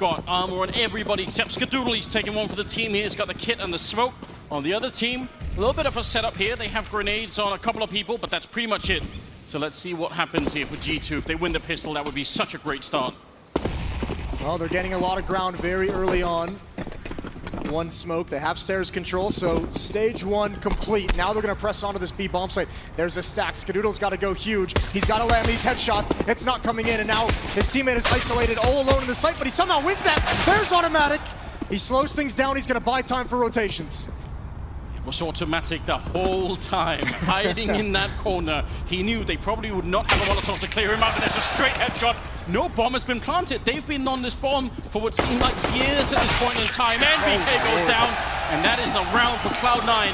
got armor on everybody except Skadoodle. He's taking one for the team here. He's got the kit and the smoke. On the other team, a little bit of a setup here. They have grenades on a couple of people, but that's pretty much it. So let's see what happens here for G2. If they win the pistol, that would be such a great start. Well, they're getting a lot of ground very early on. One smoke, they have stairs control, so stage one complete. Now they're gonna press onto this B bomb site. There's a stack, Skadoodle's gotta go huge. He's gotta land these headshots, it's not coming in, and now his teammate is isolated all alone in the site, but he somehow wins that. There's automatic. He slows things down, he's gonna buy time for rotations. It was automatic the whole time, hiding in that corner. He knew they probably would not have a Molotov to clear him out, and there's a straight headshot. No bomb has been planted. They've been on this bomb for what seemed like years at this point in time. And BK goes down, and that is the round for Cloud9.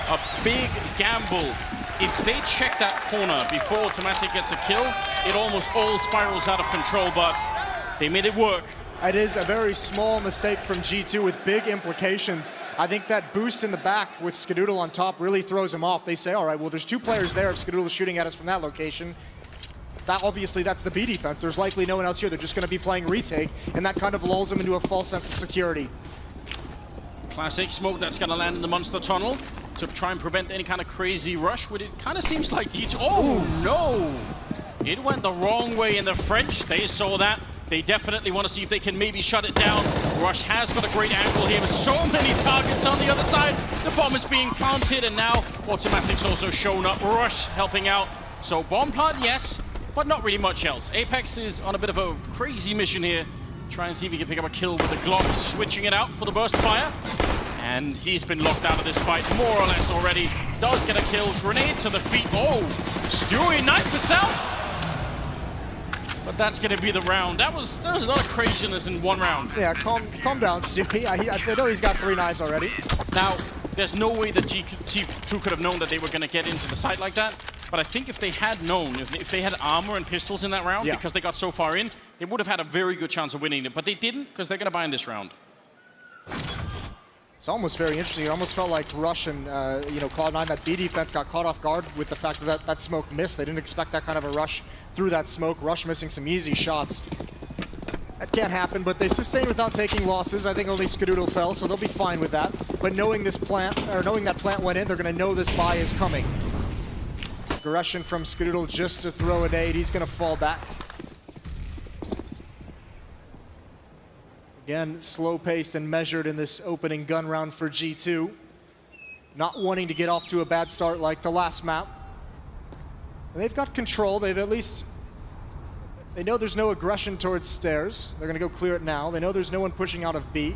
A big gamble. If they check that corner before automatic gets a kill, it almost all spirals out of control, but they made it work. It is a very small mistake from G2 with big implications. I think that boost in the back with Skadoodle on top really throws him off. They say, all right, well, there's two players there if Skadoodle is shooting at us from that location. That obviously, that's the B defense. There's likely no one else here. They're just going to be playing retake, and that kind of lulls them into a false sense of security. Classic smoke that's going to land in the monster tunnel to try and prevent any kind of crazy rush. But it kind of seems like G2... Oh, no! It went the wrong way in the French. They saw that. They definitely want to see if they can maybe shut it down. Rush has got a great angle here with so many targets on the other side. The bomb is being planted, and now Automatic's also shown up. Rush helping out. So bomb plant, yes, but not really much else. Apex is on a bit of a crazy mission here. Try and see if he can pick up a kill with the Glock, switching it out for the burst fire. And he's been locked out of this fight more or less already. Does get a kill. Grenade to the feet. Oh, Stewie, knife for self. But that's going to be the round. There was a lot of craziness in one round. Yeah, calm down, Stewie. I know he's got 3 knives already. Now, there's no way that G2 could have known that they were going to get into the site like that. But I think if they had known, if they had armor and pistols in that round, because they got so far in, they would have had a very good chance of winning it. But they didn't, because they're going to buy in this round. It's almost very interesting. It almost felt like Rush and Cloud9, that B defense got caught off guard with the fact that that smoke missed. They didn't expect that kind of a rush through that smoke. Rush missing some easy shots. That can't happen, but they sustained without taking losses. I think only Skadoodle fell, so they'll be fine with that. But knowing this plant, or knowing that plant went in, they're going to know this buy is coming. Aggression from Skadoodle just to throw a nade. He's going to fall back. Again, slow-paced and measured in this opening gun round for G2. Not wanting to get off to a bad start like the last map. And they've got control. They've at least... They know there's no aggression towards stairs. They're going to go clear it now. They know there's no one pushing out of B.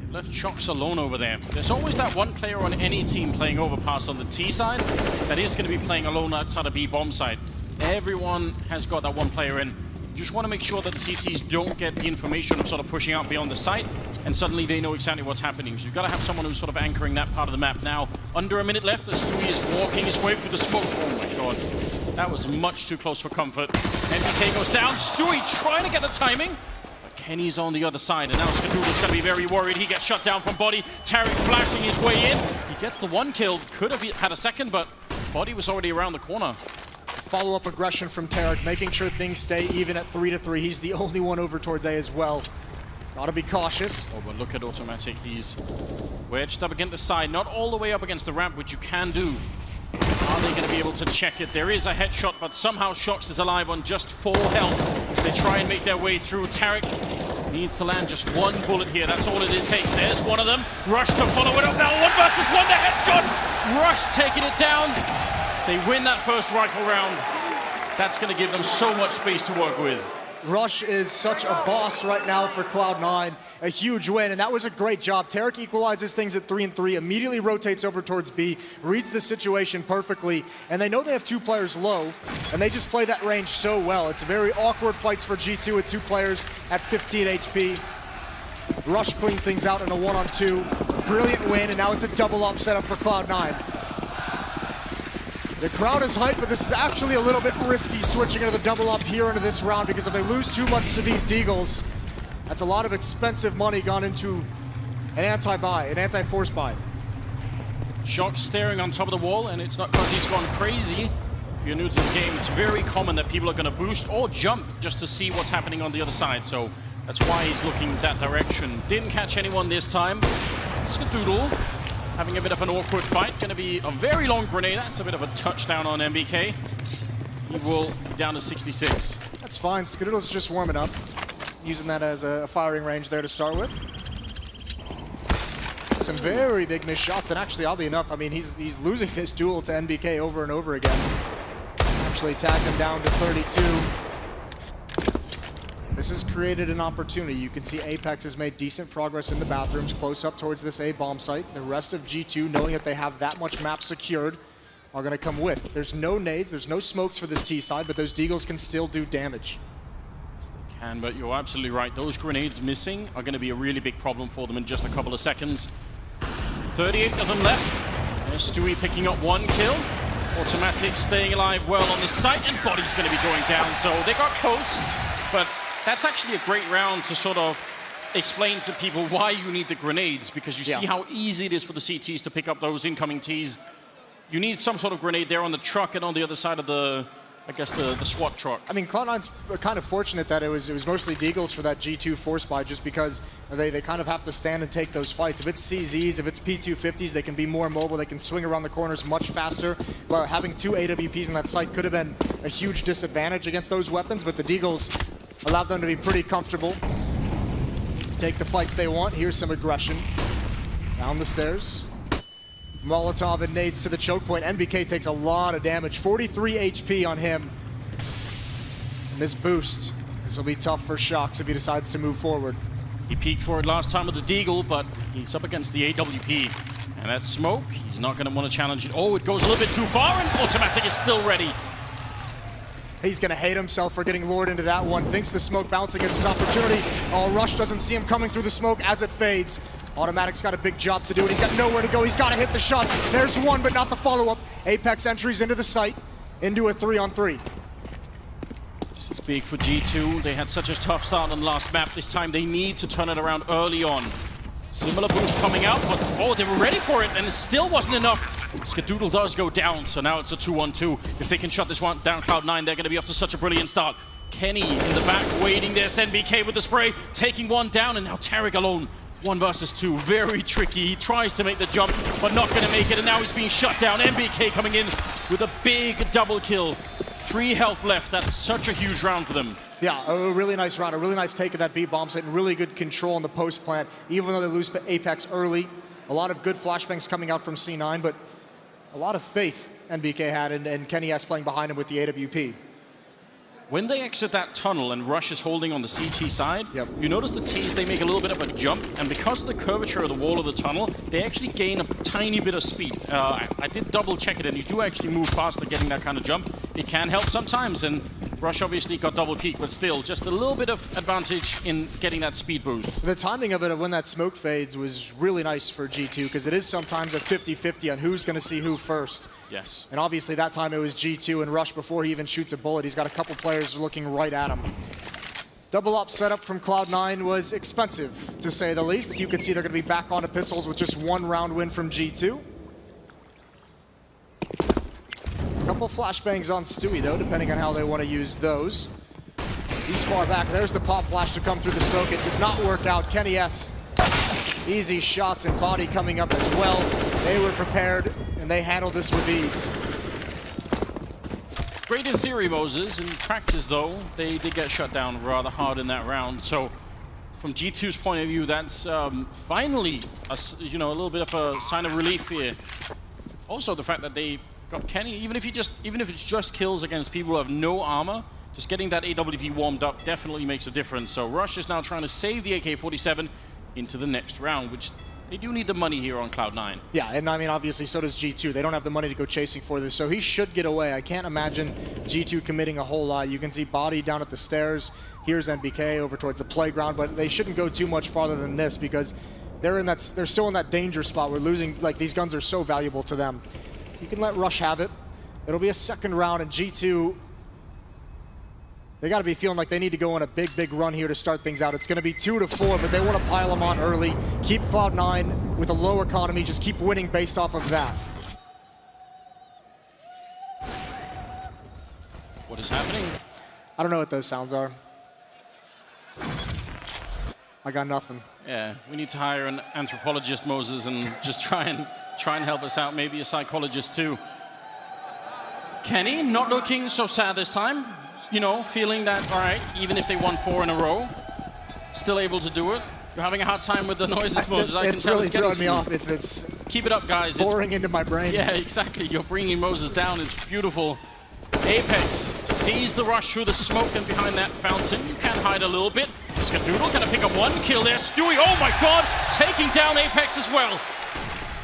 They've left Shocks alone over there. There's always that one player on any team playing Overpass on the T side that is going to be playing alone outside of B bomb side. Everyone has got that one player in. Just want to make sure that the CTs don't get the information of sort of pushing out beyond the site, and suddenly they know exactly what's happening. So you've got to have someone who's sort of anchoring that part of the map. Now, under a minute left, as Stewie is walking his way through the smoke. Oh my god, that was much too close for comfort. MPK goes down. Stewie trying to get the timing, but Kenny's on the other side, and now Skadoodle's going to be very worried. He gets shut down from Body. Tarek flashing his way in. He gets the one kill. Could have had a second, but Body was already around the corner. Follow-up aggression from Tarek, making sure things stay even at 3-3. He's the only one over towards A as well. Gotta be cautious. Oh, but look at Automatic. He's wedged up against the side, not all the way up against the ramp, which you can do. Are they going to be able to check it? There is a headshot, but somehow Shox is alive on just 4 health. They try and make their way through. Tarek needs to land just 1 bullet here. That's all it takes. There's one of them. Rush to follow it up now. 1 versus 1, the headshot. Rush taking it down. They win that first rifle round. That's going to give them so much space to work with. Rush is such a boss right now for Cloud9. A huge win, and that was a great job. Tarek equalizes things at 3-3, immediately rotates over towards B, reads the situation perfectly, and they know they have 2 players low, and they just play that range so well. It's very awkward fights for G2 with 2 players at 15 HP. Rush cleans things out in a 1-on-2. Brilliant win, and now it's a double-up setup for Cloud9. The crowd is hyped, but this is actually a little bit risky switching into the double up here into this round, because if they lose too much to these Deagles, that's a lot of expensive money gone into an anti-buy, an anti-force buy. Shock staring on top of the wall, and it's not because he's gone crazy. If you're new to the game, it's very common that people are going to boost or jump just to see what's happening on the other side. So that's why he's looking that direction. Didn't catch anyone this time. Skadoodle having a bit of an awkward fight. Going to be a very long grenade. That's a bit of a touchdown on MBK. He will be down to 66. That's fine. Skadoodle's just warming up. Using that as a firing range there to start with. Some very big missed shots, and actually, oddly enough, I mean, he's losing this duel to NBK over and over again. Actually tagged him down to 32. This has created an opportunity. You can see Apex has made decent progress in the bathrooms, close up towards this A bomb site. The rest of G2, knowing that they have that much map secured, are going to come with. There's no nades, there's no smokes for this T side, but those deagles can still do damage. They can, but you're absolutely right. Those grenades missing are going to be a really big problem for them in just a couple of seconds. 38 of them left. There's Stewie picking up 1 kill. Automatic staying alive well on the site, and Body's going to be going down. So they got close, but that's actually a great round to sort of explain to people why you need the grenades, because you see how easy it is for the CTs to pick up those incoming Ts. You need some sort of grenade there on the truck and on the other side of the, I guess, the SWAT truck. I mean, Cloud9's kind of fortunate that it was mostly deagles for that G2 force buy, just because they kind of have to stand and take those fights. If it's CZs, if it's P250s, they can be more mobile, they can swing around the corners much faster. But having 2 AWPs in that site could have been a huge disadvantage against those weapons, but the deagles allowed them to be pretty comfortable. Take the fights they want. Here's some aggression. Down the stairs. Molotov and nades to the choke point. NBK takes a lot of damage. 43 HP on him. And this boost, this will be tough for Shox if he decides to move forward. He peeked for it last time with the deagle, but he's up against the AWP. And that smoke, he's not going to want to challenge it. Oh, it goes a little bit too far, and Automatic is still ready. He's going to hate himself for getting lured into that one. Thinks the smoke bouncing is his opportunity. Oh, Rush doesn't see him coming through the smoke as it fades. Automatic's got a big job to do, and he's got nowhere to go. He's got to hit the shots. There's one, but not the follow-up. Apex entries into the site, into a 3-on-3. This is big for G2. They had such a tough start on the last map. This time they need to turn it around early on. Similar boost coming out, but oh, they were ready for it, and it still wasn't enough. Skadoodle does go down, so now it's a 2-on-2. If they can shut this one down, Cloud9, they're going to be off to such a brilliant start. Kenny in the back waiting there. NBK with the spray, taking one down, and now Tarek alone. 1 versus 2, very tricky. He tries to make the jump, but not going to make it, and now he's being shut down. MBK coming in with a big double kill. 3 health left. That's such a huge round for them. Yeah, a really nice round, a really nice take of that B bomb site, and really good control on the post plant, even though they lose Apex early. A lot of good flashbangs coming out from C9, but a lot of faith NBK had, and Kenny S playing behind him with the AWP. When they exit that tunnel and Rush is holding on the CT side, you notice the Ts, they make a little bit of a jump, and because of the curvature of the wall of the tunnel, they actually gain a tiny bit of speed. I did double check it, and you do actually move faster getting that kind of jump. It can help sometimes, and Rush obviously got double peak, but still, just a little bit of advantage in getting that speed boost. The timing of it, of when that smoke fades, was really nice for G2, because it is sometimes a 50-50 on who's going to see who first. Yes. And obviously that time it was G2 and Rush before he even shoots a bullet. He's got a couple players looking right at him. Double up setup from Cloud9 was expensive, to say the least. You can see they're going to be back onto pistols with just 1 round win from G2. Couple flashbangs on Stewie, though, depending on how they want to use those. He's far back. There's the pop flash to come through the smoke. It does not work out. Kenny S. Easy shots and body coming up as well. They were prepared, and they handled this with ease. Great in theory, Moses. In practice, though, they did get shut down rather hard in that round. So, from G2's point of view, that's finally a little bit of a sign of relief here. Also, the fact that they got Kenny, even if it's just kills against people who have no armor, just getting that AWP warmed up definitely makes a difference. So Rush is now trying to save the AK-47 into the next round, which they do need the money here on Cloud9. Yeah, and I mean, obviously, so does G2. They don't have the money to go chasing for this, so he should get away. I can't imagine G2 committing a whole lot. You can see Body down at the stairs. Here's NBK over towards the playground, but they shouldn't go too much farther than this, because they're still in that danger spot where losing, like, these guns are so valuable to them. You can let Rush have it. It'll be a second round, and G2, they got to be feeling like they need to go on a big run here to start things out. It's going to be 2-4, but they want to pile them on early. Keep Cloud9 with a low economy. Just keep winning based off of that. I don't know what those sounds are. I got nothing. Yeah, we need to hire an anthropologist, Moses, and just try and help us out. Maybe a psychologist too. Kenny not looking so sad this time. You know, feeling that, all right, even if they won 4 in a row, still able to do it. You're having a hard time with the noises, Moses. I can tell it's really throwing me off. It's keep it up, guys. Pouring into my brain. Yeah, exactly. You're bringing Moses down. It's beautiful. Apex sees the rush through the smoke and behind that fountain. You can hide a little bit. Skadoodle gonna pick up 1 kill there. Stewie, oh my god, taking down Apex as well.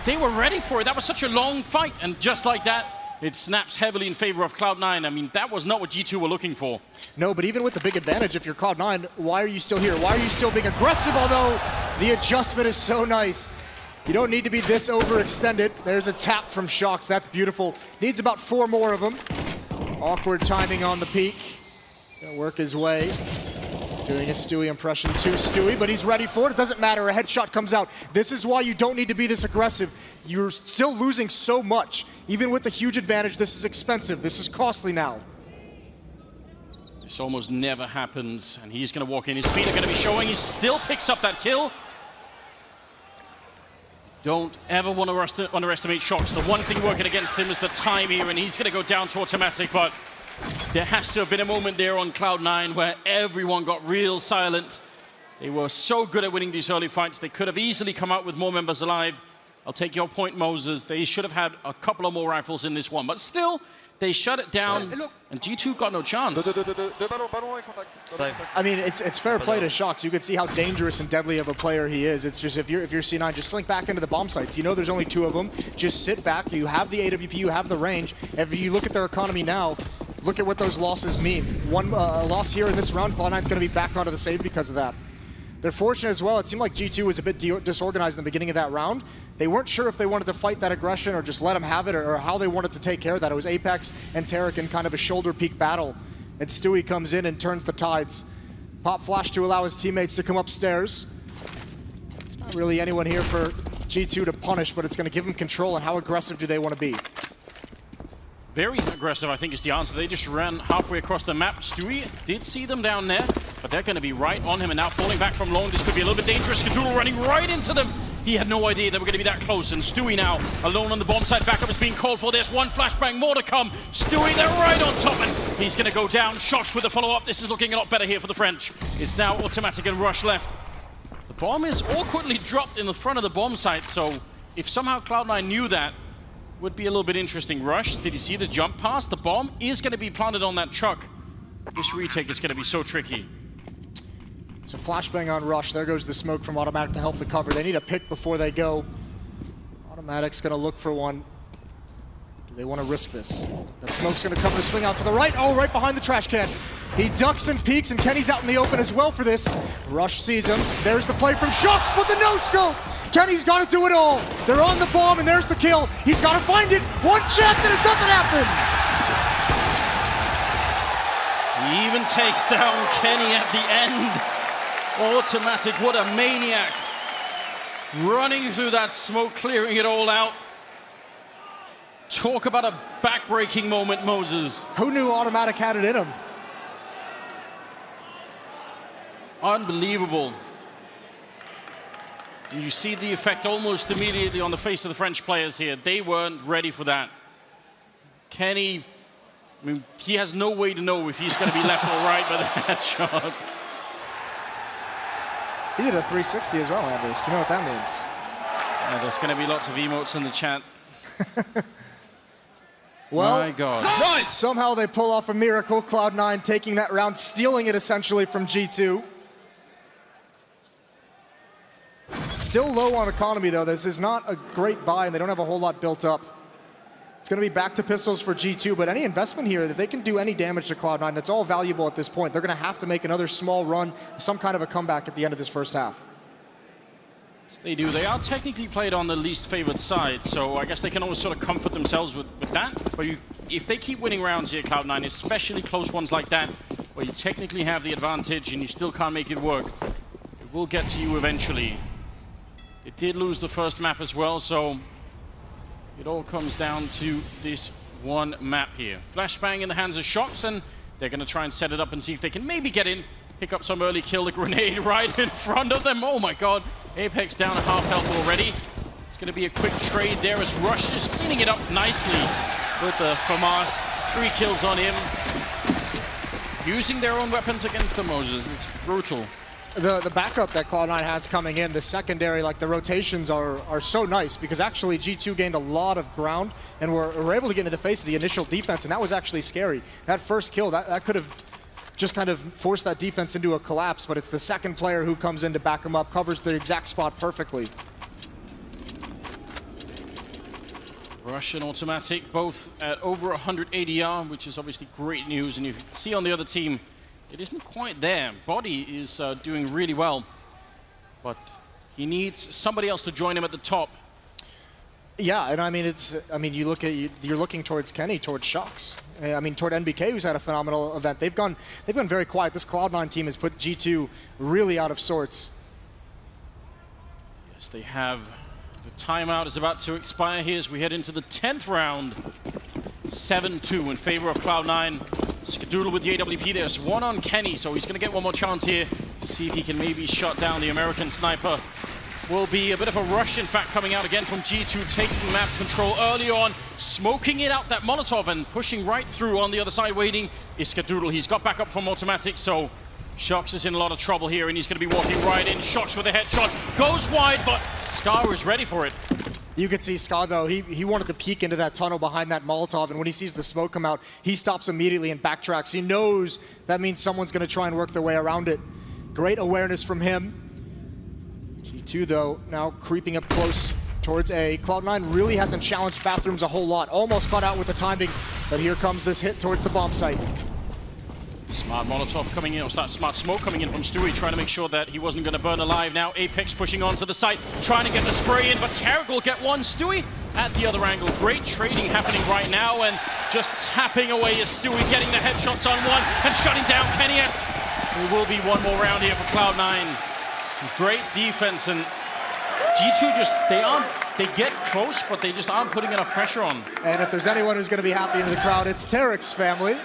They were ready for it. That was such a long fight, and just like that, it snaps heavily in favor of Cloud9. I mean, that was not what G2 were looking for. No, but even with the big advantage, if you're Cloud9, why are you still here? Why are you still being aggressive? Although the adjustment is so nice. You don't need to be this overextended. There's a tap from Shox. That's beautiful. Needs about 4 more of them. Awkward timing on the peak. Gonna work his way. Doing a Stewie impression to Stewie, but he's ready for it. It doesn't matter. A headshot comes out. This is why you don't need to be this aggressive. You're still losing so much. Even with the huge advantage, this is expensive. This is costly now. This almost never happens, and he's going to walk in. His feet are going to be showing. He still picks up that kill. Don't ever want to underestimate Shox. The one thing working against him is the time here, and he's going to go down to automatic, but there has to have been a moment there on Cloud9 where everyone got real silent. They were so good at winning these early fights. They could have easily come out with more members alive. I'll take your point, Moses. They should have had a couple of more rifles in this one, but still, they shut it down, and G2 got no chance. I mean, it's fair play to Shox. You could see how dangerous and deadly of a player he is. It's just if you're C9, just slink back into the bomb sites. You know there's only 2 of them. Just sit back. You have the AWP. You have the range. If you look at their economy now, look at what those losses mean. One loss here in this round, Cloud9's going to be back onto the save because of that. They're fortunate as well. It seemed like G2 was a bit disorganized in the beginning of that round. They weren't sure if they wanted to fight that aggression or just let them have it, or how they wanted to take care of that. It was Apex and Tarek in kind of a shoulder peak battle. And Stewie comes in and turns the tides. Pop flash to allow his teammates to come upstairs. There's not really anyone here for G2 to punish, but it's going to give them control. And how aggressive do they want to be? Very aggressive, I think, is the answer. They just ran halfway across the map. Stewie did see them down there, but they're going to be right on him, and now falling back from long. This could be a little bit dangerous. Skadoodle running right into them. He had no idea they were going to be that close, and Stewie now alone on the bomb site. Backup is being called for. There's 1 flashbang, more to come. Stewie, they're right on top, and he's going to go down. Shox with the follow-up. This is looking a lot better here for the French. It's now automatic and rush left. The bomb is awkwardly dropped in the front of the bomb site, so if somehow Cloud9 knew that, would be a little bit interesting. Rush, did you see the jump pass? The bomb is going to be planted on that truck. This retake is going to be so tricky. It's a flashbang on Rush. There goes the smoke from Automatic to help the cover. They need a pick before they go. Automatic's going to look for one. Do they want to risk this? That smoke's going to come to swing out to the right. Oh, right behind the trash can. He ducks and peeks, and Kenny's out in the open as well for this. Rush sees him. There's the play from Shox, but the no-scope! Kenny's got to do it all. They're on the bomb, and there's the kill. He's got to find it. 1 chance, and it doesn't happen. He even takes down Kenny at the end. Automatic, what a maniac. Running through that smoke, clearing it all out. Talk about a back-breaking moment, Moses. Who knew Automatic had it in him? Unbelievable. And you see the effect almost immediately on the face of the French players here. They weren't ready for that. Kenny, I mean, he has no way to know if he's going to be left or right by that shot. He did a 360 as well, Anders. You know what that means? Yeah, there's going to be lots of emotes in the chat. Well, my God. Nice! Somehow they pull off a miracle. Cloud9 taking that round, stealing it essentially from G2. Still low on economy, though. This is not a great buy, and they don't have a whole lot built up. It's going to be back to pistols for G2, but any investment here, if they can do any damage to Cloud9, it's all valuable at this point. They're going to have to make another small run, some kind of a comeback at the end of this first half. They do. They are technically played on the least favored side, so I guess they can always sort of comfort themselves with that. But if they keep winning rounds here, Cloud9, especially close ones like that, where you technically have the advantage and you still can't make it work, it will get to you eventually. They did lose the first map as well, so it all comes down to this one map here. Flashbang in the hands of Shox, and They're going to try and set it up and see if they can maybe get in, pick up some early kill. The grenade right in front of them. Oh my god. Apex down at half health already. It's going to be a quick trade there as Rush is cleaning it up nicely with the FAMAS. 3 kills on him. Using their own weapons against the Moses. It's brutal. The backup that Cloud9 has coming in, the secondary, like the rotations are so nice because actually G2 gained a lot of ground and were able to get into the face of the initial defense, and that was actually scary. That first kill, that could have just kind of forced that defense into a collapse, but it's the second player who comes in to back them up, covers the exact spot perfectly. Russian automatic, both at over 100 ADR, which is obviously great news, and you see on the other team, it isn't quite there. Body is doing really well, but he needs somebody else to join him at the top. Yeah, and I mean, you're looking towards Kenny, towards Shocks. I mean, toward NBK, who's had a phenomenal event. They've gone very quiet. This Cloud9 team has put G2 really out of sorts. Yes, they have. The timeout is about to expire here as we head into the 10th round. 7-2 in favor of Cloud9. Skadoodle with the AWP. There's one on Kenny, so he's going to get one more chance here to see if he can maybe shut down the American sniper. Will be a bit of a rush, in fact, coming out again from G2, taking map control early on, smoking it out that Molotov and pushing right through on the other side. Waiting is Skadoodle. He's got back up from automatic, so Shox is in a lot of trouble here, and he's going to be walking right in. Shox with a headshot, goes wide, but Scar is ready for it. You could see Scar, though, he wanted to peek into that tunnel behind that Molotov, and when he sees the smoke come out, he stops immediately and backtracks. He knows that means someone's going to try and work their way around it. Great awareness from him. G2, though, now creeping up close towards A. Cloud9 really hasn't challenged Bathrooms a whole lot. Almost caught out with the timing, but here comes this hit towards the bomb site. Smart Molotov coming in, or smart smoke coming in from Stewie, trying to make sure that he wasn't going to burn alive. Now Apex pushing onto the site, trying to get the spray in, but Tarek will get one. Stewie at the other angle. Great trading happening right now, and just tapping away is Stewie, getting the headshots on one and shutting down Kenny S. There will be one more round here for Cloud9. Great defense, and G2 they get close, but they just aren't putting enough pressure on. And if there's anyone who's going to be happy in the crowd, it's Tarek's family.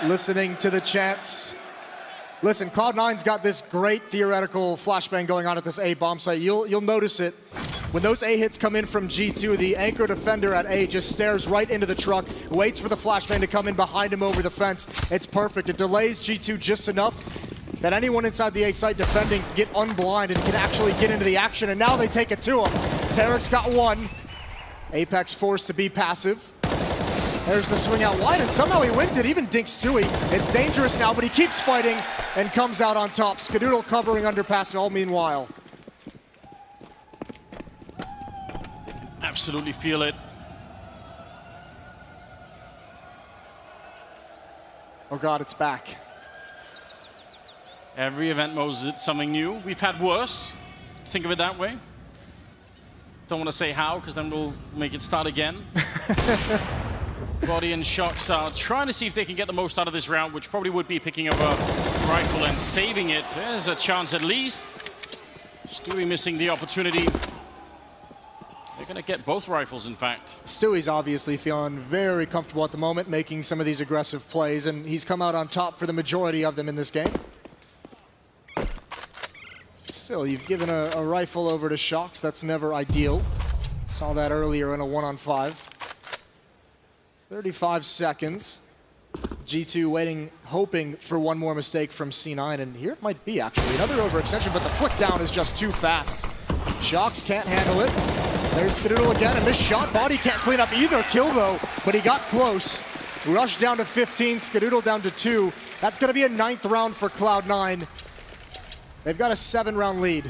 Listening to the chants. Listen, Cloud9's got this great theoretical flashbang going on at this A bomb site. You'll notice it. When those A hits come in from G2, the anchor defender at A just stares right into the truck, waits for the flashbang to come in behind him over the fence. It's perfect. It delays G2 just enough that anyone inside the A site defending can get unblind and can actually get into the action, and now they take it to him. Tarek's got one. Apex forced to be passive. There's the swing out wide, and somehow he wins it, even dinks Stewie. It's dangerous now, but he keeps fighting and comes out on top. Skadoodle covering underpass all meanwhile. Absolutely feel it. Oh god, it's back. Every event Moses, it's something new. We've had worse. Think of it that way. Don't want to say how, because then we'll make it start again. Body and Shox are trying to see if they can get the most out of this round, which probably would be picking up a rifle and saving it. There's a chance at least. Stewie missing the opportunity. They're going to get both rifles, in fact. Stewie's obviously feeling very comfortable at the moment, making some of these aggressive plays, and he's come out on top for the majority of them in this game. Still, you've given a rifle over to Shox. That's never ideal. Saw that earlier in a 1-on-5. 35 seconds. G2 waiting, hoping for one more mistake from C9, and here it might be, actually. Another overextension, but the flick down is just too fast. Shox can't handle it. There's Skadoodle again, and this shot. Body can't clean up either kill, though, but he got close. Rush down to 15, Skadoodle down to 2. That's going to be a 9th round for Cloud9. They've got a 7-round lead.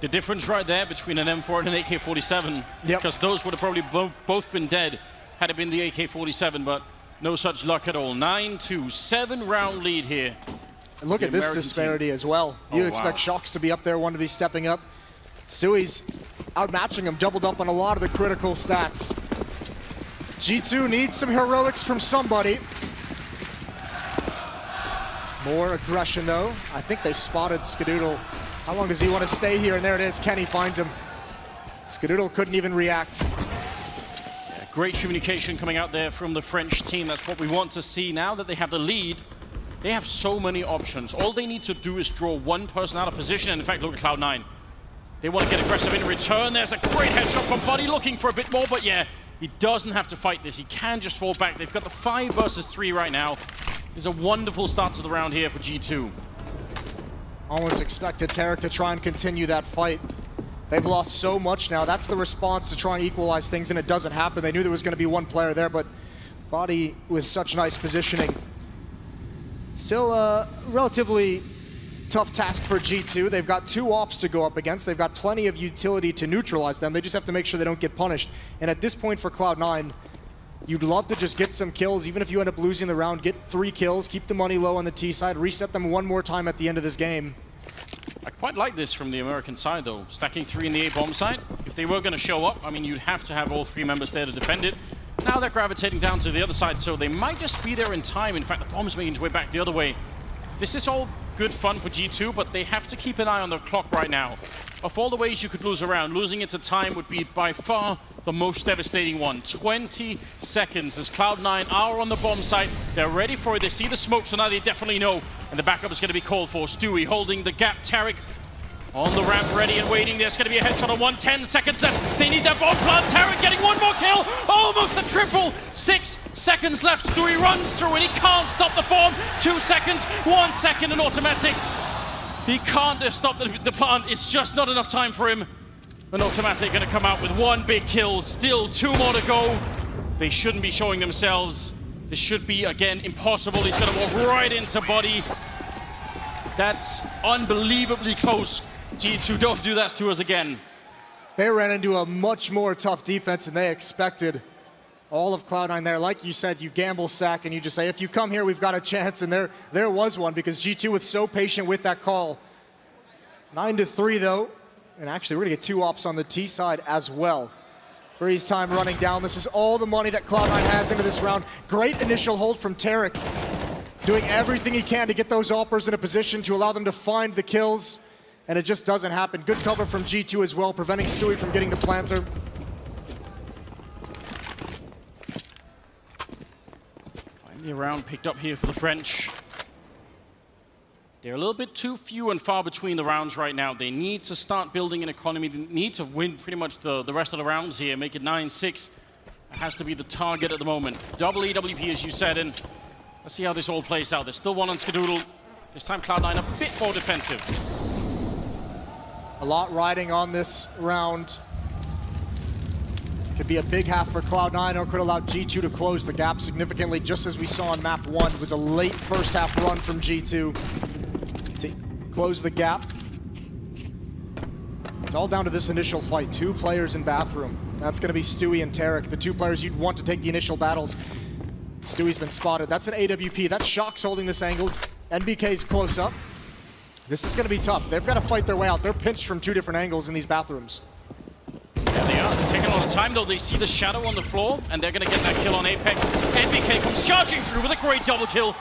The difference right there between an M4 and an AK-47, because those would have probably both been dead had it been the AK-47, but no such luck at all. 9-2, 7-round lead here. And look at this disparity team as well. You expect Shox to be up there, one to be stepping up. Stewie's outmatching him, doubled up on a lot of the critical stats. G2 needs some heroics from somebody. More aggression, though. I think they spotted Skadoodle. How long does he want to stay here? And there it is. Kenny finds him. Skadoodle couldn't even react. Yeah, Great communication coming out there from the French team. That's what we want to see. Now that they have the lead, they have so many options. All they need to do is draw one person out of position. And in fact, look at Cloud9. They want to get aggressive in return. There's a great headshot from Buddy, looking for a bit more. But yeah, he doesn't have to fight this. He can just fall back. They've got the 5 versus 3 right now. It's a wonderful start to the round here for G2. Almost expected Tarek to try and continue that fight. They've lost so much now. That's the response to try and equalize things, and it doesn't happen. They knew there was going to be one player there, but Buddy with such nice positioning. Still a relatively tough task for G2. They've got 2 ops to go up against. They've got plenty of utility to neutralize them. They just have to make sure they don't get punished. And at this point for Cloud9, you'd love to just get some kills. Even if you end up losing the round, get 3 kills, keep the money low on the T side, reset them one more time at the end of this game. I quite like this from the American side, though. Stacking 3 in the A bomb side. If they were going to show up, I mean, you'd have to have all 3 members there to defend it. Now they're gravitating down to the other side, so they might just be there in time. In fact, the bomb's making its way back the other way. This is all good fun for G2, but they have to keep an eye on the clock right now. Of all the ways you could lose a round, losing it to time would be by far the most devastating one. 20 seconds as Cloud9 are on the bomb site. They're ready for it. They see the smoke, so now they definitely know. And the backup is going to be called for. Stewie holding the gap. Tarek on the ramp, ready and waiting. There's going to be a headshot on 10 seconds left. They need that bomb plant. Tarek getting one more kill. Almost a triple. 6 seconds left. Stewie runs through and he can't stop the bomb. 2 seconds, 1 second and automatic. He can't stop the plant. It's just not enough time for him. An automatic going to come out with 1 big kill. Still 2 more to go. They shouldn't be showing themselves. This should be, again, impossible. He's going to walk right into Buddy. That's unbelievably close. G2, don't do that to us again. They ran into a much more tough defense than they expected. All of Cloud9 there. Like you said, you gamble stack and you just say, if you come here, we've got a chance. And there was one because G2 was so patient with that call. 9-3 though. And actually, we're going to get 2 ops on the T side as well. Freeze time running down. This is all the money that Cloud9 has into this round. Great initial hold from Tarek. Doing everything he can to get those oppers in a position to allow them to find the kills. And it just doesn't happen. Good cover from G2 as well, preventing Stewie from getting the planter. Finally a round picked up here for the French. They're a little bit too few and far between the rounds right now. They need to start building an economy. They need to win pretty much the rest of the rounds here, make it 9-6. That has to be the target at the moment. Double EWP, as you said, and let's see how this all plays out. There's still one on Skadoodle. This time Cloud9 a bit more defensive. A lot riding on this round. Could be a big half for Cloud9 or could allow G2 to close the gap significantly, just as we saw on map 1. It was a late first half run from G2 to close the gap. It's all down to this initial fight. 2 players in bathroom. That's going to be Stewie and Tarek, the 2 players you'd want to take the initial battles. Stewie's been spotted. That's an AWP. That's Shock's holding this angle. NBK's close up. This is going to be tough. They've got to fight their way out. They're pinched from 2 different angles in these bathrooms. There they are. It's taking a lot of time, though. They see the shadow on the floor, and they're going to get that kill on Apex. NBK comes charging through with a great double kill.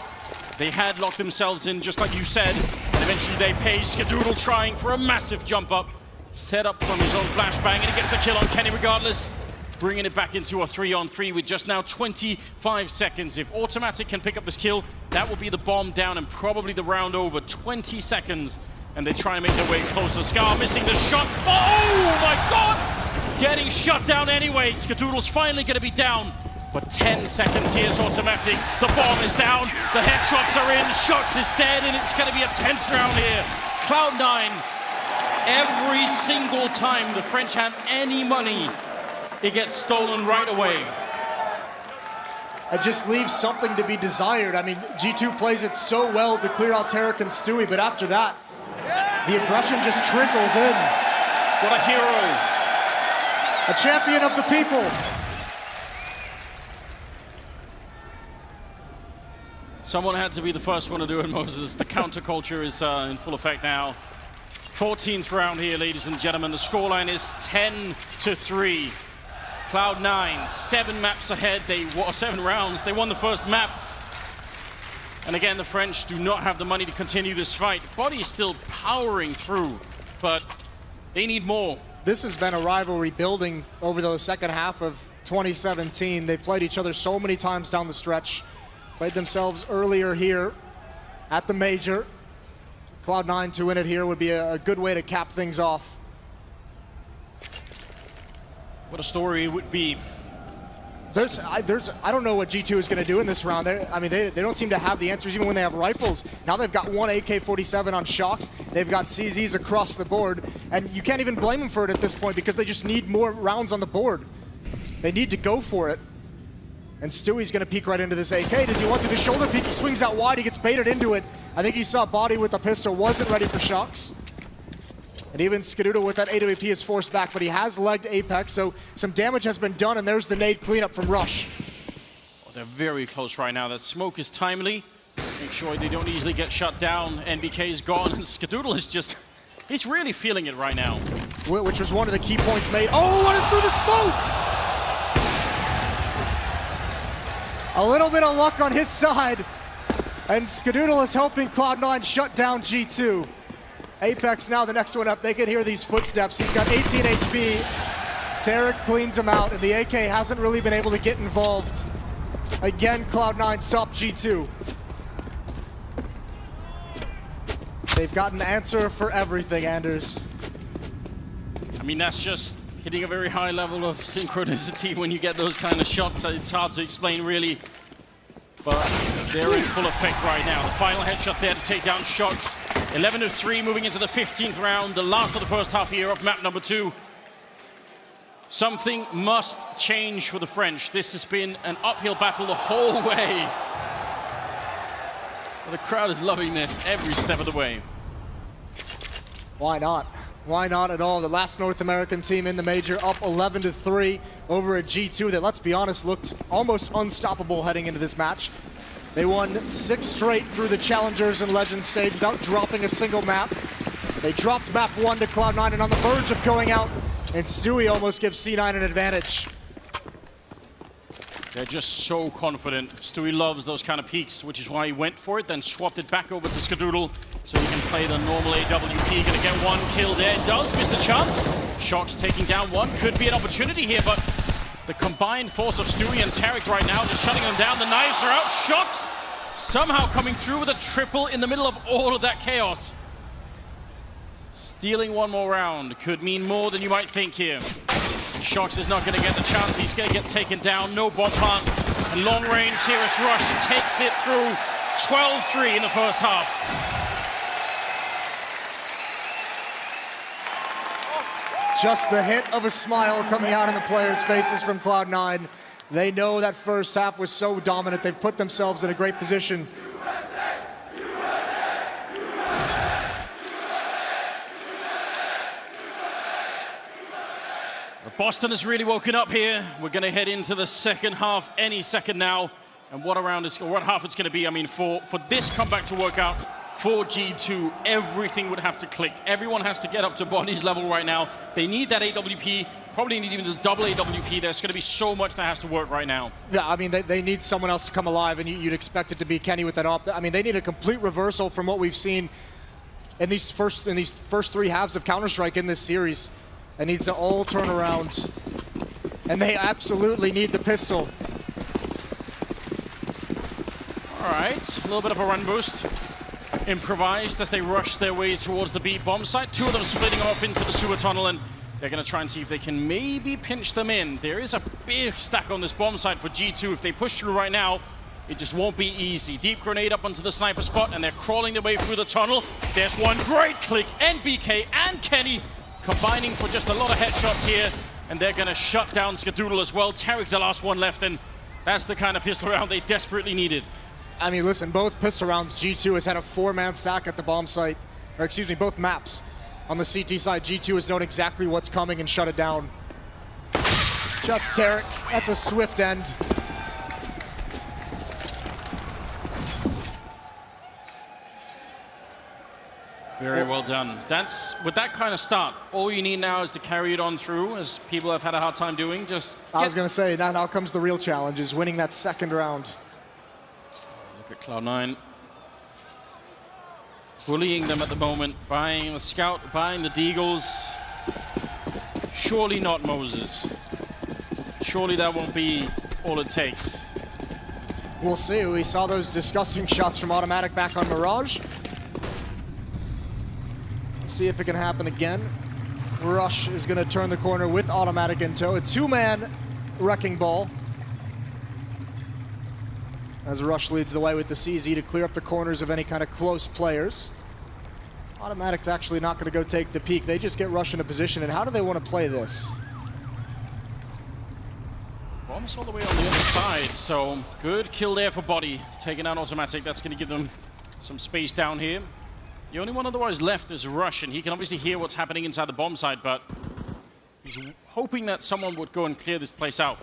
They had locked themselves in, just like you said, and eventually they pay. Skadoodle trying for a massive jump up. Set up from his own flashbang, and he gets the kill on Kenny regardless. Bringing it back into a 3-on-3 with just now 25 seconds. If Automatic can pick up this kill, that will be the bomb down and probably the round over. 20 seconds, and they try and make their way closer. Scar missing the shot. Oh my God! Getting shut down anyway. Skadoodle's finally going to be down. But 10 seconds, here's Automatic. The bomb is down, the headshots are in, Shox is dead, and it's going to be a tense round here. Cloud9, every single time the French have any money, it gets stolen right away. It just leaves something to be desired. I mean, G2 plays it so well to clear out Tarek and Stewie, but after that, the aggression just trickles in. What a hero. A champion of the people. Someone had to be the first one to do it, Moses. The counterculture is in full effect now. 14th round here, ladies and gentlemen. The scoreline is 10-3. Cloud9, 7 maps ahead. 7 rounds. They won the first map. And again, the French do not have the money to continue this fight. Buddy is still powering through, but they need more. This has been a rivalry building over the second half of 2017. They played each other so many times down the stretch. Played themselves earlier here at the major. Cloud9 to win it here would be a good way to cap things off. What a story it would be. I don't know what G2 is going to do in this round. They don't seem to have the answers even when they have rifles. Now they've got one AK-47 on Shocks. They've got CZs across the board. And you can't even blame them for it at this point because they just need more rounds on the board. They need to go for it. And Stewie's going to peek right into this AK. Does he want to do the shoulder peek? He swings out wide. He gets baited into it. I think he saw Body with the pistol. Wasn't ready for Shocks. And even Skadoodle with that AWP is forced back, but he has legged Apex, so some damage has been done, and there's the nade cleanup from Rush. Oh, they're very close right now. That smoke is timely. Make sure they don't easily get shut down. NBK is gone, and Skadoodle is just... he's really feeling it right now. Which was one of the key points made. Oh, and it through the smoke! A little bit of luck on his side, and Skadoodle is helping Cloud9 shut down G2. Apex now the next one up. They can hear these footsteps. He's got 18 HP. Tarek cleans him out, and the AK hasn't really been able to get involved. Again, Cloud9 stopped G2. They've got an answer for everything, Anders. I mean, that's just hitting a very high level of synchronicity when you get those kind of shots. It's hard to explain, really. But they're in full effect right now. The final headshot there to take down Shocks. 11-3 moving into the 15th round, the last of the first half here of map number 2. Something must change for the French. This has been an uphill battle the whole way. But the crowd is loving this every step of the way. Why not? Why not at all? The last North American team in the major up 11-3 over a G2 that, let's be honest, looked almost unstoppable heading into this match. They won 6 straight through the Challengers and Legends stage without dropping a single map. They dropped map 1 to Cloud9 and on the verge of going out, and Stewie almost gives C9 an advantage. They're just so confident. Stewie loves those kind of peaks, which is why he went for it, then swapped it back over to Skadoodle so he can play the normal AWP. Gonna get one kill there. Does miss the chance. Shocks taking down one. Could be an opportunity here, but the combined force of Stewie and Tarek right now just shutting them down. The knives are out. Shocks somehow coming through with a triple in the middle of all of that chaos. Stealing one more round could mean more than you might think here. Shocks is not going to get the chance. He's going to get taken down. No bomb plant. And long range here as Rush takes it through 12-3 in the first half. Just the hint of a smile coming out in the players' faces from Cloud9. They know that first half was so dominant. They've put themselves in a great position. Boston has really woken up here. We're going to head into the second half any second now. And what half it's going to be. I mean, for this comeback to work out, for G2, everything would have to click. Everyone has to get up to Bonnie's level right now. They need that AWP, probably need even this double AWP. There's going to be so much that has to work right now. Yeah, I mean, they need someone else to come alive, and you'd expect it to be Kenny with that op. I mean, they need a complete reversal from what we've seen in these first 3 halves of Counter-Strike in this series. It needs to all turn around, and they absolutely need the pistol. All right, a little bit of a run boost. Improvised as they rush their way towards the B bomb site. 2 of them splitting off into the sewer tunnel, and they're going to try and see if they can maybe pinch them in. There is a big stack on this bomb site for G2. If they push through right now, it just won't be easy. Deep grenade up onto the sniper spot, and they're crawling their way through the tunnel. There's one great click. NBK and Kenny combining for just a lot of headshots here, and they're going to shut down Skadoodle as well. Tarek's the last one left, and that's the kind of pistol round they desperately needed. I mean, listen, both pistol rounds, G2 has had a 4-man stack at the bomb site, or excuse me, both maps. On the CT side, G2 has known exactly what's coming and shut it down. Just Tarek, that's a swift end. Very well done. That's, with that kind of start, all you need now is to carry it on through, as people have had a hard time doing. I was going to say, now comes the real challenge, is winning that second round. Look at Cloud9. Bullying them at the moment, buying the Scout, buying the Deagles. Surely not Moses. surely that won't be all it takes. We'll see. We saw those disgusting shots from Automatic back on Mirage. See if it can happen again. Rush is going to turn the corner with Automatic in tow. A two-man wrecking ball. As Rush leads the way with the CZ to clear up the corners of any kind of close players. Automatic's actually not going to go take the peak. They just get Rush into position. And how do they want to play this? Almost all the way on the other side, so good kill there for Body. Taking out Automatic, that's going to give them some space down here. The only one otherwise left is Rush, and he can obviously hear what's happening inside the bomb site, but he's hoping that someone would go and clear this place out.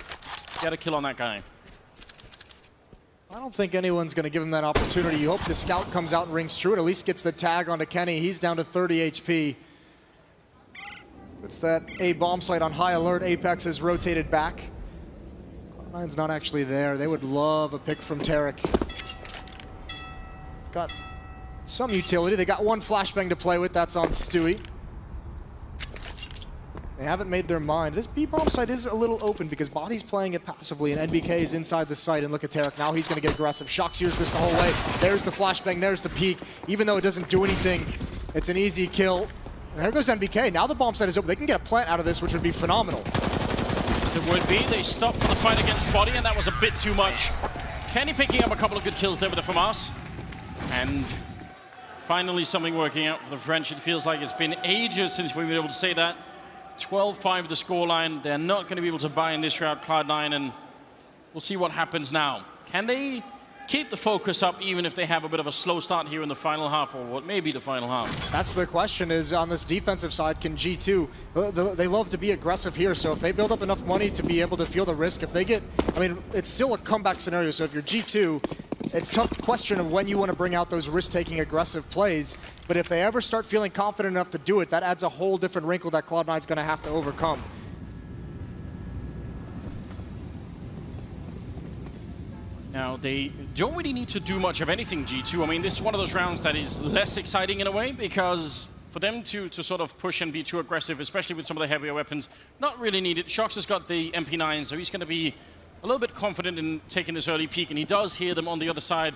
Get a kill on that guy. I don't think anyone's going to give him that opportunity. You hope the scout comes out and rings true and at least gets the tag onto Kenny. He's down to 30 HP. It's that A bomb site on high alert. Apex has rotated back. Cloud9's not actually there. They would love a pick from Tarek. Got some utility. They got one flashbang to play with. That's on Stewie. They haven't made their mind. This B bomb site is a little open because Body's playing it passively and NBK is inside the site. And look at Tarek. Now he's going to get aggressive. Shock sears this the whole way. There's the flashbang. There's the peak. Even though it doesn't do anything, it's an easy kill. And there goes NBK. Now the bomb site is open. They can get a plant out of this, which would be phenomenal. It would be. They stopped for the fight against Body, and that was a bit too much. Kenny picking up a couple of good kills there with the FAMAS. And finally something working out for the French. It feels like it's been ages since we've been able to say that. 12-5 the scoreline. They're not going to be able to buy in this route, Cloud9, and we'll see what happens now. Can they keep the focus up even if they have a bit of a slow start here in the final half, or what may be the final half? That's the question, is on this defensive side, can G2, they love to be aggressive here, so if they build up enough money to be able to feel the risk, if they get, I mean, it's still a comeback scenario, so if you're G2, it's a tough question of when you want to bring out those risk-taking aggressive plays, but if they ever start feeling confident enough to do it, that adds a whole different wrinkle that Cloud9's going to have to overcome. Now, they don't really need to do much of anything, G2. I mean, this is one of those rounds that is less exciting in a way, because for them to sort of push and be too aggressive, especially with some of the heavier weapons, not really needed. Shox has got the MP9, so he's going to be a little bit confident in taking this early peek, and he does hear them on the other side.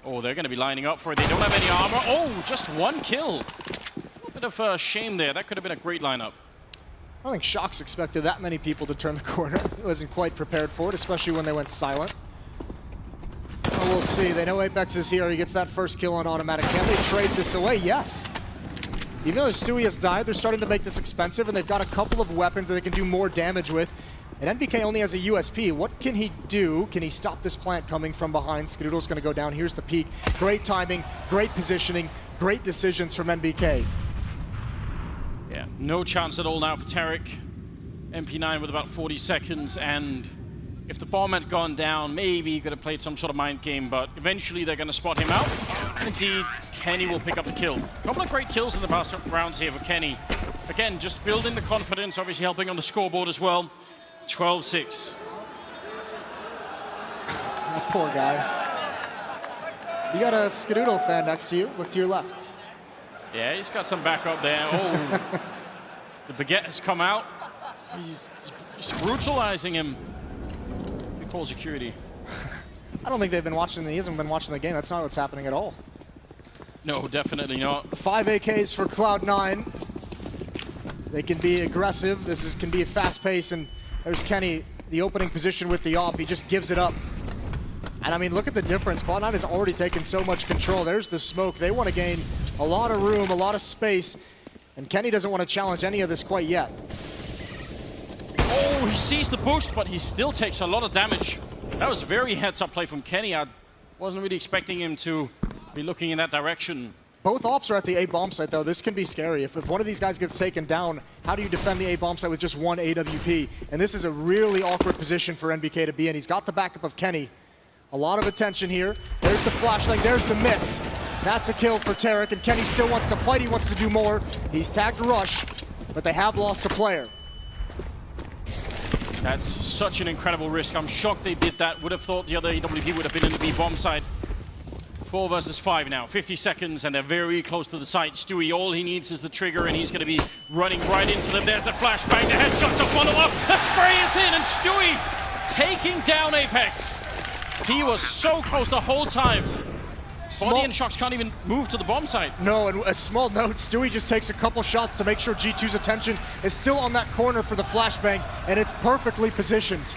Oh, they're going to be lining up for it. They don't have any armor. Oh, just one kill. A bit of a shame there. That could have been a great lineup. I don't think Shox expected that many people to turn the corner. He wasn't quite prepared for it, especially when they went silent. Oh, we'll see. They know Apex is here. He gets that first kill on Automatic. Can they trade this away? Yes. Even though Stewie has died, they're starting to make this expensive, and they've got a couple of weapons that they can do more damage with. And NBK only has a USP. What can he do? Can he stop this plant coming from behind? Skadoodle's going to go down. Here's the peak. Great timing, great positioning, great decisions from NBK. Yeah, no chance at all now for Tarek. MP9 with about 40 seconds, and if the bomb had gone down, maybe he could have played some sort of mind game, but eventually they're going to spot him out. And indeed, Kenny will pick up the kill. A couple of great kills in the past rounds here for Kenny. Again, just building the confidence, obviously helping on the scoreboard as well. 12-6. That poor guy. You got a Skadoodle fan next to you. Look to your left. Yeah, he's got some backup there. Oh, the baguette has come out. He's brutalizing him. He calls security. I don't think they've been watching. He hasn't been watching the game. That's not what's happening at all. No, definitely not. 5 AKs for Cloud9. They can be aggressive. Can be a fast pace, and there's Kenny, the opening position with the AWP. He just gives it up. And I mean, look at the difference. Cloud9 has already taken so much control. There's the smoke. They want to gain a lot of room, a lot of space, and Kenny doesn't want to challenge any of this quite yet. Oh, he sees the boost, but he still takes a lot of damage. That was a very heads-up play from Kenny. I wasn't really expecting him to be looking in that direction. Both ops are at the A bomb site, though. This can be scary. If one of these guys gets taken down, how do you defend the A bomb site with just one AWP? And this is a really awkward position for NBK to be in. He's got the backup of Kenny. A lot of attention here. There's the flashlight, there's the miss. That's a kill for Tarek, and Kenny still wants to fight. He wants to do more. He's tagged Rush, but they have lost a player. That's such an incredible risk. I'm shocked they did that. Would have thought the other AWP would have been in the B bomb side. 4 versus 5 now, 50 seconds, and they're very close to the site. Stewie, all he needs is the trigger, and he's going to be running right into them. There's the flashbang, the headshot to follow up. The spray is in, and Stewie taking down Apex. He was so close the whole time. Body and Shox can't even move to the bomb site. No, and a small note, Stewie just takes a couple shots to make sure G2's attention is still on that corner for the flashbang, and it's perfectly positioned.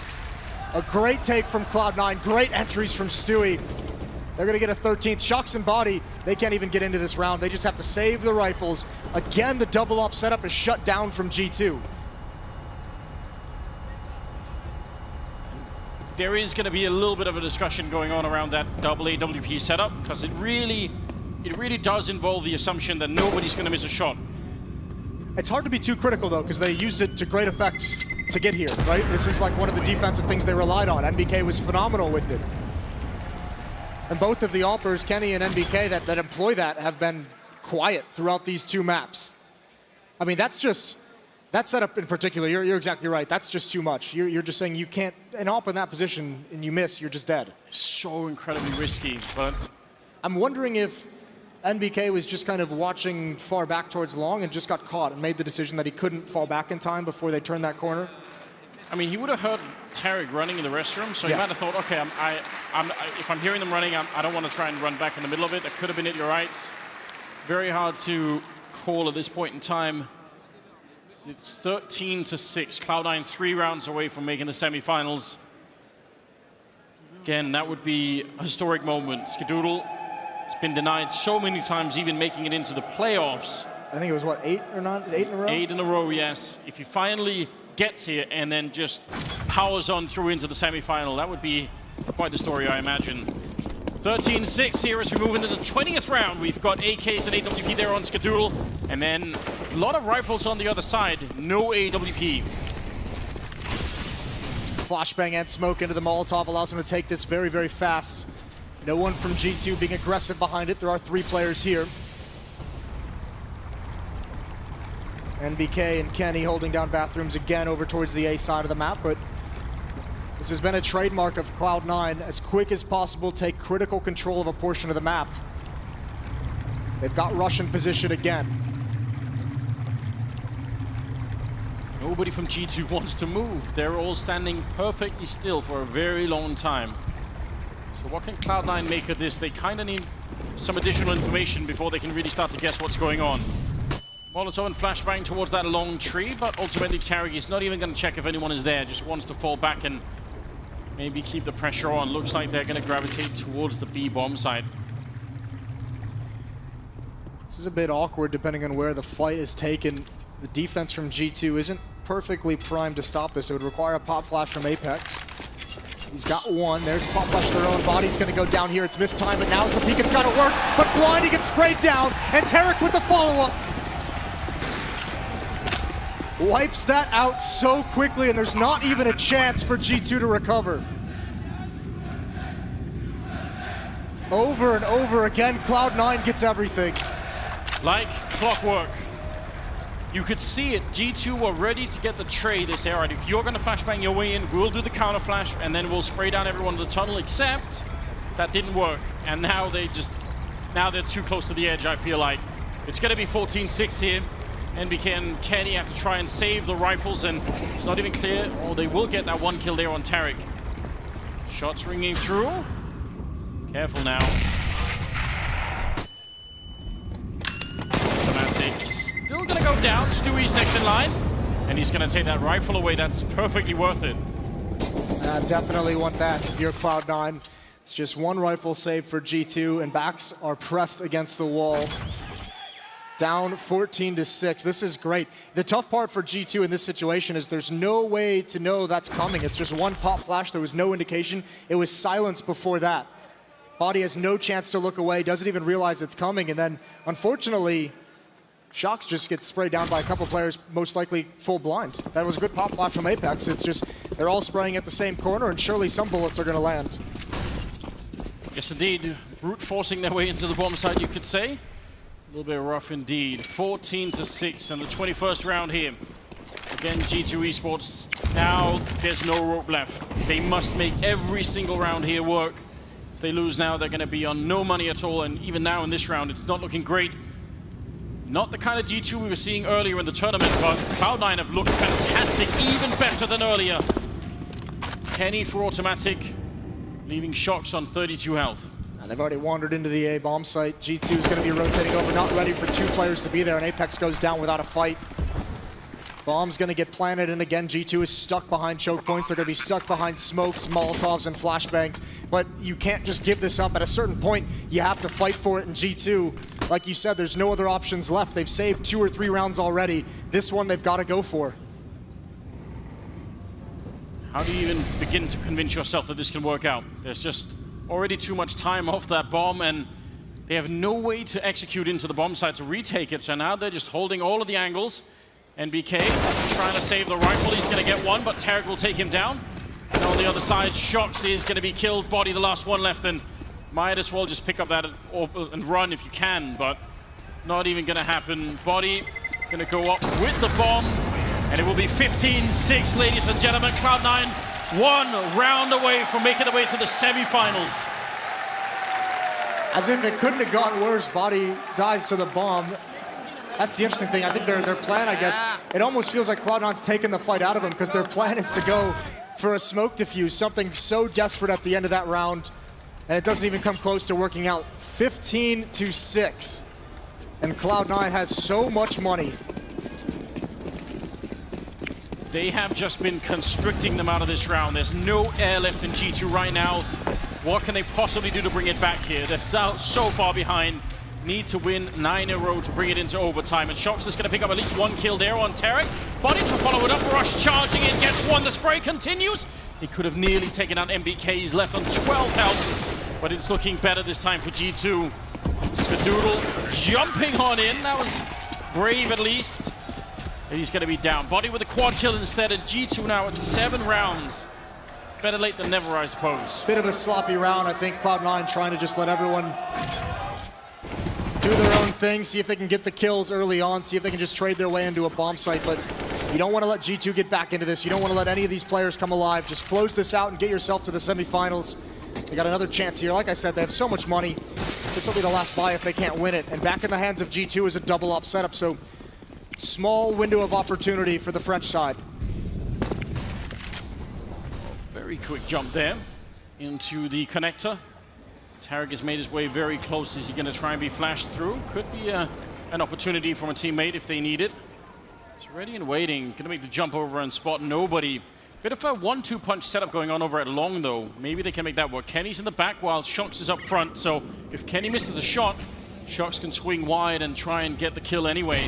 A great take from Cloud9, great entries from Stewie. They're gonna get a 13th. Shox and Body, they can't even get into this round. They just have to save the rifles. Again, the double up setup is shut down from G2. There is going to be a little bit of a discussion going on around that double AWP setup, because it really does involve the assumption that nobody's going to miss a shot. It's hard to be too critical though, because they used it to great effect to get here, right? This is like one of the defensive things they relied on. NBK was phenomenal with it. And both of the Alpers, Kenny and NBK, that employ that have been quiet throughout these two maps. I mean, that setup in particular, you're exactly right. That's just too much. You're just saying you can't, an AWP in that position and you miss, you're just dead. So incredibly risky, but... I'm wondering if NBK was just kind of watching far back towards long and just got caught and made the decision that he couldn't fall back in time before they turned that corner. I mean, he would have heard Tarek running in the restroom, so he might have thought, okay, if I'm hearing them running, I don't want to try and run back in the middle of it. That could have been it, you're right. Very hard to call at this point in time. It's 13-6. Cloud9 3 rounds away from making the semifinals. Again, that would be a historic moment. Skadoodle has been denied so many times, even making it into the playoffs. I think it was, what, 8 or not? 8 in a row? 8 in a row, yes. If he finally gets here and then just powers on through into the semifinal, that would be quite the story, I imagine. 13-6 here as we move into the 20th round. We've got AKs and AWP there on Skadoodle, and then a lot of rifles on the other side. No AWP. Flashbang and smoke into the Molotov allows him to take this very, very fast. No one from G2 being aggressive behind it. There are 3 players here. NBK and Kenny holding down bathrooms again over towards the A side of the map, but this has been a trademark of Cloud9. As quick as possible, take critical control of a portion of the map. They've got Russian position again. Nobody from G2 wants to move. They're all standing perfectly still for a very long time. So what can Cloud9 make of this? They kind of need some additional information before they can really start to guess what's going on. Molotov and flashbang towards that long tree, but ultimately Tarek is not even going to check if anyone is there, just wants to fall back and maybe keep the pressure on. Looks like they're going to gravitate towards the B bomb side. This is a bit awkward depending on where the fight is taken. The defense from G2 isn't perfectly primed to stop this. It would require a pop flash from Apex. He's got one. There's a pop flash to their own. Body's going to go down here. It's missed time, but now's the peak. It's got to work. But Blind, he gets sprayed down. And Tarek with the follow-up. Wipes that out so quickly, and there's not even a chance for G2 to recover. Over and over again, Cloud9 gets everything. Like clockwork. You could see it. G2 were ready to get the trade. They say, all right, if you're going to flashbang your way in, we'll do the counter flash, and then we'll spray down everyone in the tunnel, except that didn't work. And now they're too close to the edge, I feel like. It's going to be 14-6 here. NBK and Kenny have to try and save the rifles, and it's not even clear, or they will get that 1 kill there on Tarek. Shots ringing through. Careful now. Automatic still gonna go down. Stewie's next in line, and he's gonna take that rifle away. That's perfectly worth it. Definitely want that if you're Cloud9. It's just 1 rifle saved for G2, and backs are pressed against the wall. Down 14-6. This is great. The tough part for G2 in this situation is there's no way to know that's coming. It's just 1 pop flash. There was no indication. It was silence before that. Body has no chance to look away, doesn't even realize it's coming, and then, unfortunately, Shox just gets sprayed down by a couple players, most likely full blind. That was a good pop flash from Apex. It's just, they're all spraying at the same corner, and surely some bullets are going to land. Yes, indeed. Brute forcing their way into the bomb site, you could say. A little bit rough indeed. 14-6 in the 21st round here. Again, G2 Esports. Now there's no rope left. They must make every single round here work. If they lose now, they're going to be on no money at all, and even now in this round, it's not looking great. Not the kind of G2 we were seeing earlier in the tournament, but Cloud9 have looked fantastic, even better than earlier. Kenny for automatic, leaving Shox on 32 health. And they've already wandered into the A bomb site. G2 is going to be rotating over, not ready for 2 players to be there, and Apex goes down without a fight. Bomb's going to get planted, and again, G2 is stuck behind choke points. They're going to be stuck behind smokes, Molotovs, and flashbangs. But you can't just give this up. At a certain point, you have to fight for it in G2. Like you said, there's no other options left. They've saved 2 or 3 rounds already. This one they've got to go for. How do you even begin to convince yourself that this can work out? There's just already too much time off that bomb, and they have no way to execute into the bomb site to retake it. So now they're just holding all of the angles. NBK trying to save the rifle. He's going to get one, but Tarek will take him down. And on the other side, Shox is going to be killed. Body the last one left, and might as well just pick up that and run if you can, but not even going to happen. Body going to go up with the bomb, and it will be 15-6, ladies and gentlemen. Cloud9 1 round away from making their way to the semifinals. As if it couldn't have gotten worse, Body dies to the bomb. That's the interesting thing. I think their plan, I guess, it almost feels like Cloud9's taken the fight out of them, because their plan is to go for a smoke defuse, something so desperate at the end of that round, and it doesn't even come close to working out. 15-6, and Cloud9 has so much money. They have just been constricting them out of this round. There's no air left in G2 right now. What can they possibly do to bring it back here? They're so far behind. Need to win 9 in a row to bring it into overtime. And Shox is going to pick up at least 1 kill there on Tarek. Body to follow it up. Rush charging in, gets 1. The spray continues. He could have nearly taken out NBK. He's left on 12 health, but it's looking better this time for G2. Skadoodle jumping on in. That was brave at least. And he's going to be down. Body with a quad kill instead, and G2 now at 7 rounds. Better late than never, I suppose. Bit of a sloppy round. I think Cloud9 trying to just let everyone do their own thing, see if they can get the kills early on, see if they can just trade their way into a bomb site. But you don't want to let G2 get back into this. You don't want to let any of these players come alive. Just close this out and get yourself to the semifinals. They got another chance here. Like I said, they have so much money. This will be the last buy if they can't win it. And back in the hands of G2 is a double up setup. So small window of opportunity for the French side. Very quick jump there into the connector. Tarek has made his way very close. Is he going to try and be flashed through? Could be an opportunity from a teammate if they need it. He's ready and waiting. Going to make the jump over and spot nobody. Bit of a 1-2 punch setup going on over at long, though. Maybe they can make that work. Kenny's in the back while Shox is up front. So if Kenny misses a shot, Shox can swing wide and try and get the kill anyway.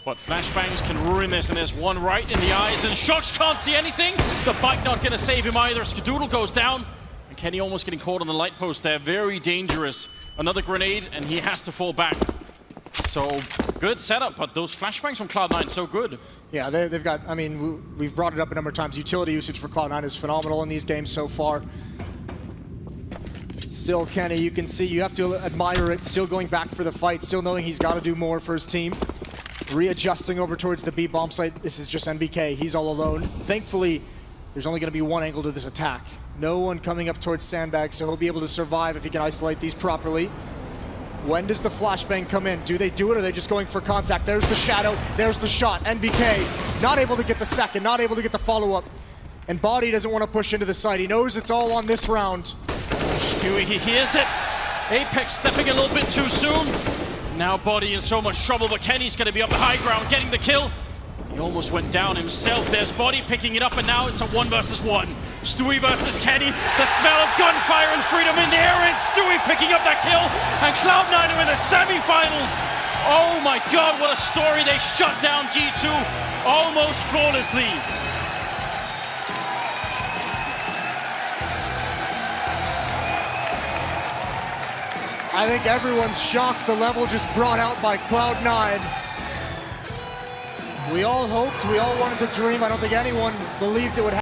But flashbangs can ruin this, and there's one right in the eyes, and Shox can't see anything. The bike not going to save him either. Skadoodle goes down. Kenny almost getting caught on the light post there. Very dangerous. Another grenade, and he has to fall back. So, good setup, but those flashbangs from Cloud9 so good. Yeah, they've got, I mean, we've brought it up a number of times. Utility usage for Cloud9 is phenomenal in these games so far. Still, Kenny, you can see, you have to admire it. Still going back for the fight, still knowing he's got to do more for his team. Readjusting over towards the B bomb site. This is just NBK. He's all alone. Thankfully, there's only going to be one angle to this attack. No one coming up towards Sandbag, so he'll be able to survive if he can isolate these properly. When does the flashbang come in? Do they do it, or are they just going for contact? There's the shadow, there's the shot. NBK not able to get the second, not able to get the follow-up. And Body doesn't want to push into the site. He knows it's all on this round. Stewie, he hears it. Apex stepping a little bit too soon. Now Body in so much trouble, but Kenny's going to be up the high ground, getting the kill. He almost went down himself. There's Body picking it up, and now it's a 1 versus 1. Stewie versus Kenny. The smell of gunfire and freedom in the air, and Stewie picking up that kill. And Cloud9 are in the semifinals. Oh my God, what a story. They shut down G2 almost flawlessly. I think everyone's shocked the level just brought out by Cloud9. We all hoped, we all wanted to dream. I don't think anyone believed it would happen.